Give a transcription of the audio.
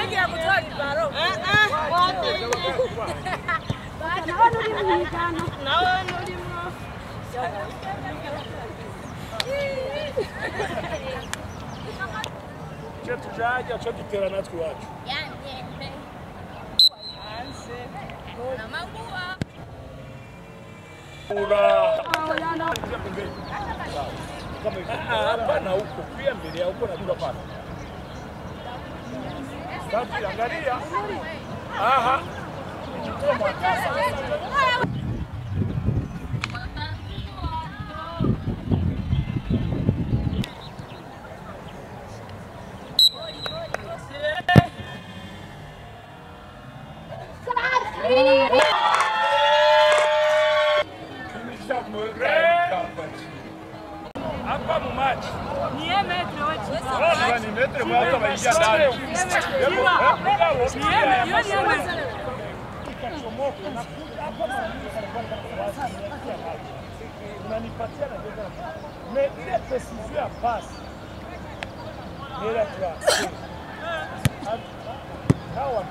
Ndege ya kutoa kibaro. Naona ulimo. Chetu jaja chetu tera natwe wacu. Anse. Na mangua. Hapa na huko pia mbele ya huko na duka pale. Sasa angalia. Aha. Hapa mumachi. Ni metro wachi. Ni metro mwaka maisha ndani. Unanipatia na ndio. Mais ile précision ya passe. Nila tu. Hawa